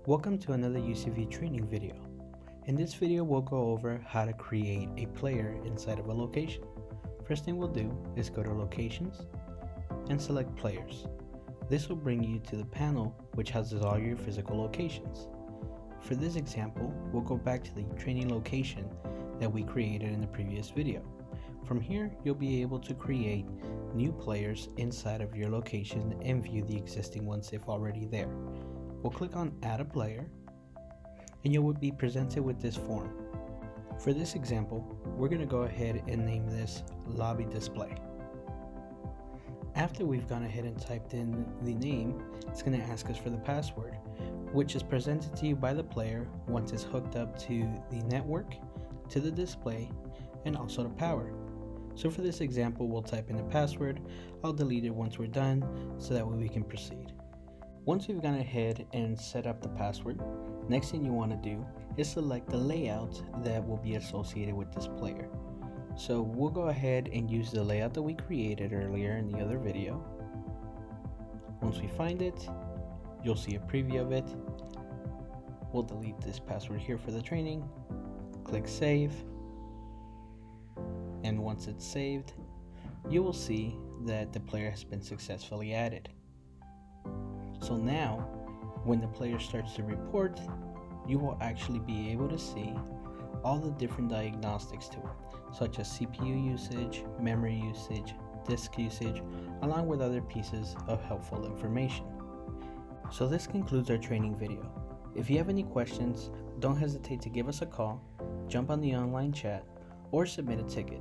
Welcome to another UCView training video. In this video we'll go over how to create a player inside of a location. First thing we'll do is go to locations and select players. This will bring you to the panel which houses all your physical locations. For this example, we'll go back to the training location that we created in the previous video. From here, you'll be able to create new players inside of your location and view the existing ones if already there. We'll click on Add a Player, and you will be presented with this form. For this example, we're going to go ahead and name this Lobby Display. After we've gone ahead and typed in the name, it's going to ask us for the password, which is presented to you by the player once it's hooked up to the network, to the display, and also the power. So for this example, we'll type in the password. I'll delete it once we're done so that way we can proceed. Once we've gone ahead and set up the password, next thing you want to do is select the layout that will be associated with this player. So we'll go ahead and use the layout that we created earlier in the other video. Once we find it, you'll see a preview of it. We'll delete this password here for the training, click save, and once it's saved, you will see that the player has been successfully added. So now, when the player starts to report, you will actually be able to see all the different diagnostics to it, such as CPU usage, memory usage, disk usage, along with other pieces of helpful information. So this concludes our training video. If you have any questions, don't hesitate to give us a call, jump on the online chat, or submit a ticket.